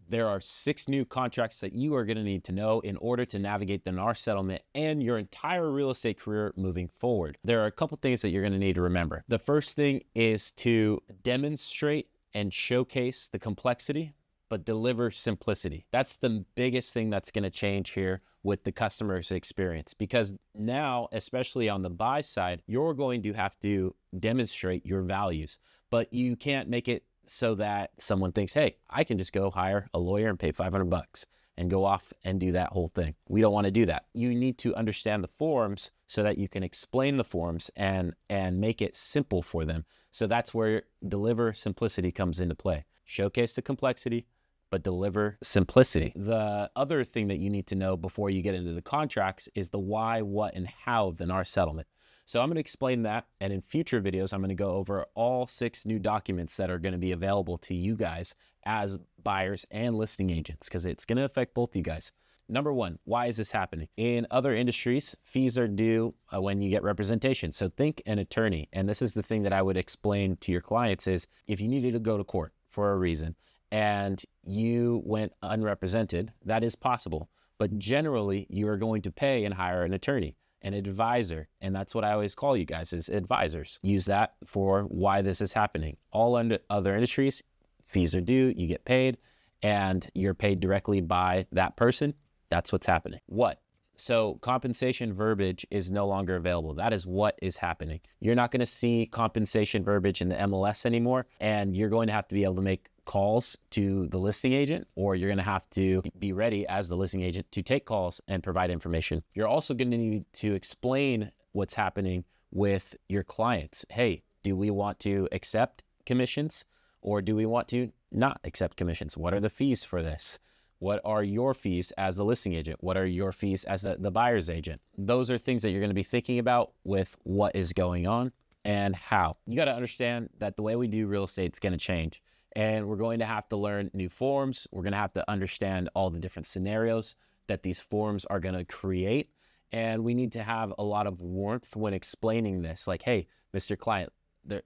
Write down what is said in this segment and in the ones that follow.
There are 6 new contracts that you are going to need to know in order to navigate the NAR settlement and your entire real estate career moving forward. There are a couple things that you're going to need to remember. The first thing is to demonstrate and showcase the complexity, but deliver simplicity. That's the biggest thing that's going to change here with the customer's experience, because now, especially on the buy side, you're going to have to demonstrate your values, but you can't make it so that someone thinks, hey, I can just go hire a lawyer and pay $500 and go off and do that whole thing. We don't want to do that. You need to understand the forms so that you can explain the forms and make it simple for them. So that's where deliver simplicity comes into play. Showcase the complexity, but deliver simplicity. The other thing that you need to know before you get into the contracts is the why, what, and how of the NAR settlement. So I'm going to explain that, and in future videos, I'm going to go over all 6 new documents that are going to be available to you guys as buyers and listing agents, because it's going to affect both you guys. Number 1, why is this happening? In other industries, fees are due when you get representation. So think an attorney, and this is the thing that I would explain to your clients is if you needed to go to court for a reason and you went unrepresented, that is possible. But generally, you are going to pay and hire an attorney, an advisor, and that's what I always call you guys, is advisors. Use that for why this is happening. All other industries, fees are due, you get paid, and you're paid directly by that person. That's what's happening. What? So compensation verbiage is no longer available. That is what is happening. You're not going to see compensation verbiage in the MLS anymore, and you're going to have to be able to make calls to the listing agent, or you're going to have to be ready as the listing agent to take calls and provide information. You're also going to need to explain what's happening with your clients. Hey, do we want to accept commissions, or do we want to not accept commissions? What are the fees for this? What are your fees as the listing agent? What are your fees as the buyer's agent? Those are things that you're going to be thinking about with what is going on and how. You got to understand that the way we do real estate is going to change, and we're going to have to learn new forms. We're going to have to understand all the different scenarios that these forms are going to create. And we need to have a lot of warmth when explaining this. Like, hey, Mr. Client,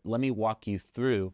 let me walk you through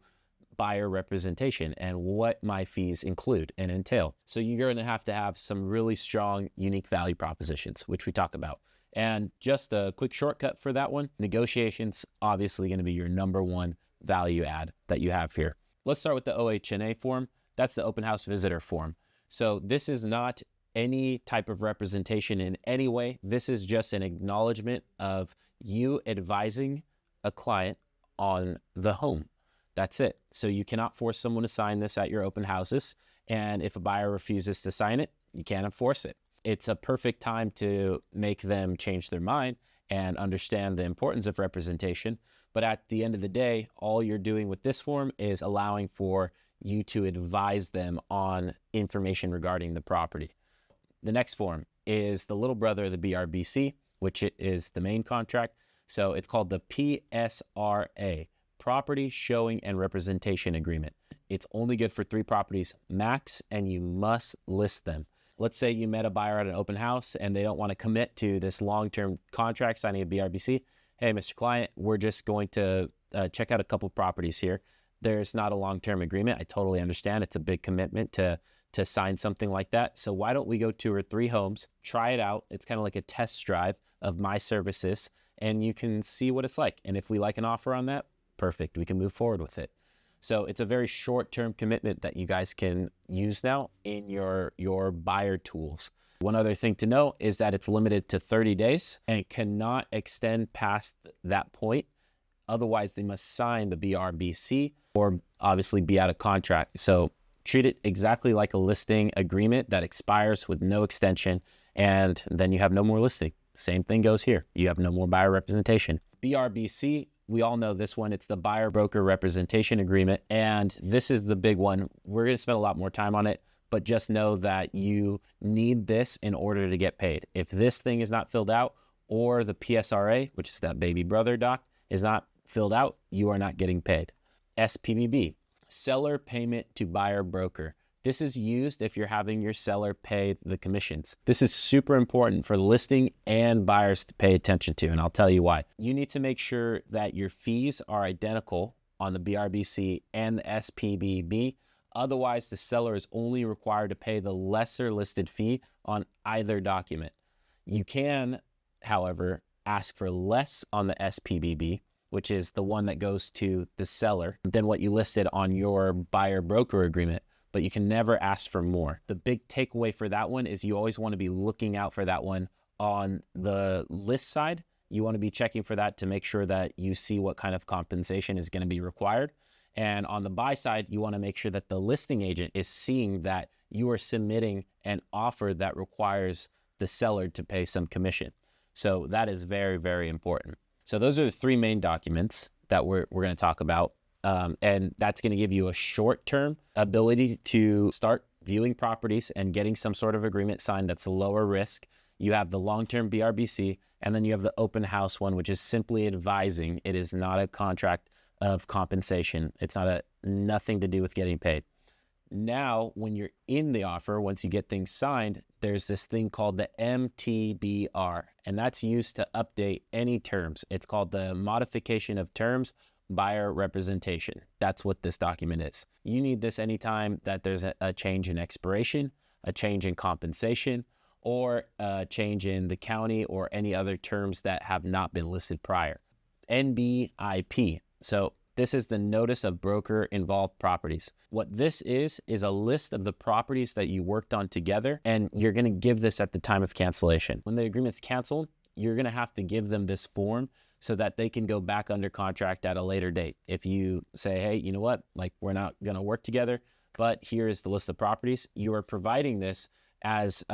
buyer representation and what my fees include and entail. So you're going to have some really strong, unique value propositions, which we talk about. And just a quick shortcut for that one, negotiations obviously going to be your number 1 value add that you have here. Let's start with the OHNA form. That's the open house visitor form. So this is not any type of representation in any way. This is just an acknowledgement of you advising a client on the home. That's it. So you cannot force someone to sign this at your open houses. And if a buyer refuses to sign it, you can't enforce it. It's a perfect time to make them change their mind and understand the importance of representation. But at the end of the day, all you're doing with this form is allowing for you to advise them on information regarding the property. The next form is the little brother of the BRBC, which is the main contract. So it's called the PSRA. Property Showing and Representation Agreement. It's only good for 3 properties max, and you must list them. Let's say you met a buyer at an open house and they don't want to commit to this long-term contract signing a BRBC. Hey, Mr. Client, we're just going to check out a couple properties here. There's not a long-term agreement. I totally understand. It's a big commitment to sign something like that. So why don't we go 2 or 3 homes, try it out. It's kind of like a test drive of my services, and you can see what it's like. And if we like an offer on that, perfect, we can move forward with it. So it's a very short-term commitment that you guys can use now in your buyer tools. One other thing to know is that it's limited to 30 days and cannot extend past that point. Otherwise, they must sign the BRBC or obviously be out of contract. So treat it exactly like a listing agreement that expires with no extension, and then you have no more listing. Same thing goes here. You have no more buyer representation. BRBC, we all know this one. It's the Buyer Broker Representation Agreement, and this is the big one. We're going to spend a lot more time on it, but just know that you need this in order to get paid. If this thing is not filled out, or the PSRA, which is that baby brother doc, is not filled out, you are not getting paid. SPBB, Seller Payment to Buyer Broker. This is used if you're having your seller pay the commissions. This is super important for listing and buyers to pay attention to, and I'll tell you why. You need to make sure that your fees are identical on the BRBC and the SPBB. Otherwise, the seller is only required to pay the lesser listed fee on either document. You can, however, ask for less on the SPBB, which is the one that goes to the seller, than what you listed on your buyer broker agreement, but you can never ask for more. The big takeaway for that one is you always want to be looking out for that one on the list side. You want to be checking for that to make sure that you see what kind of compensation is going to be required. And on the buy side, you want to make sure that the listing agent is seeing that you are submitting an offer that requires the seller to pay some commission. So that is very, very important. So those are the three main documents that we're going to talk about. And that's going to give you a short-term ability to start viewing properties and getting some sort of agreement signed that's lower risk. You have the long-term BRBC, and then you have the open house one, which is simply advising. It is not a contract of compensation. It's nothing to do with getting paid. Now, when you're in the offer, once you get things signed, there's this thing called the MTBR, and that's used to update any terms. It's called the Modification of Terms Buyer Representation. That's what this document is. You need this anytime that there's a change in expiration, a change in compensation, or a change in the county or any other terms that have not been listed prior. NBIP. So this is the Notice of Broker Involved Properties. What this is a list of the properties that you worked on together, and you're going to give this at the time of cancellation. When the agreement's canceled, you're going to have to give them this form so that they can go back under contract at a later date. If you say, hey, you know what, like we're not going to work together, but here is the list of properties, you are providing this as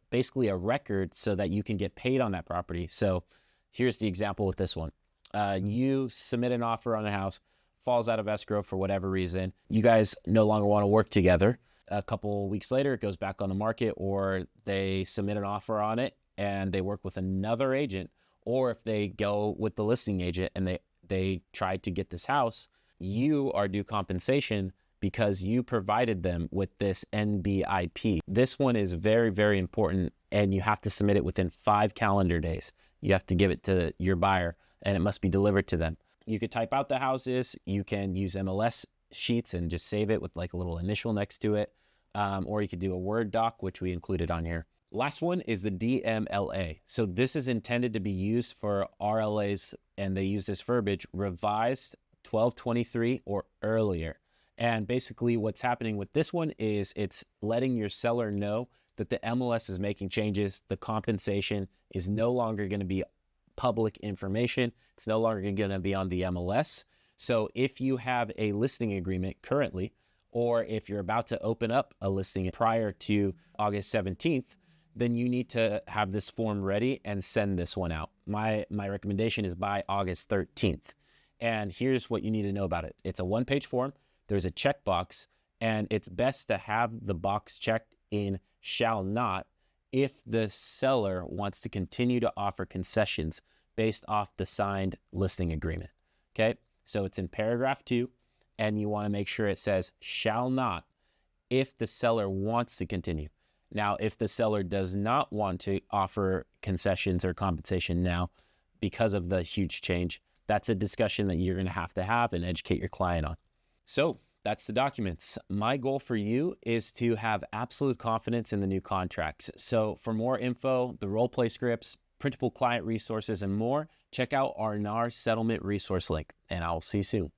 basically a record so that you can get paid on that property. So here's the example with this one. You submit an offer on a house, falls out of escrow for whatever reason. You guys no longer want to work together. A couple weeks later, it goes back on the market, or they submit an offer on it and they work with another agent, or if they go with the listing agent and they try to get this house, you are due compensation because you provided them with this NBIP. This one is very, very important, and you have to submit it within 5 calendar days. You have to give it to your buyer, and it must be delivered to them. You could type out the houses, you can use MLS sheets and just save it with like a little initial next to it, or you could do a Word doc, which we included on here. Last one is the DMLA. So this is intended to be used for RLAs, and they use this verbiage, revised 12/23 or earlier. And basically what's happening with this one is it's letting your seller know that the MLS is making changes. The compensation is no longer going to be public information. It's no longer going to be on the MLS. So if you have a listing agreement currently, or if you're about to open up a listing prior to August 17th, then you need to have this form ready and send this one out. My recommendation is by August 13th. And here's what you need to know about it. It's a one-page form. There's a checkbox, and it's best to have the box checked in shall not if the seller wants to continue to offer concessions based off the signed listing agreement. Okay, so it's in paragraph 2, and you want to make sure it says shall not if the seller wants to continue. Now, if the seller does not want to offer concessions or compensation now because of the huge change, that's a discussion that you're going to have and educate your client on. So that's the documents. My goal for you is to have absolute confidence in the new contracts. So for more info, the role play scripts, printable client resources, and more, check out our NAR settlement resource link, and I'll see you soon.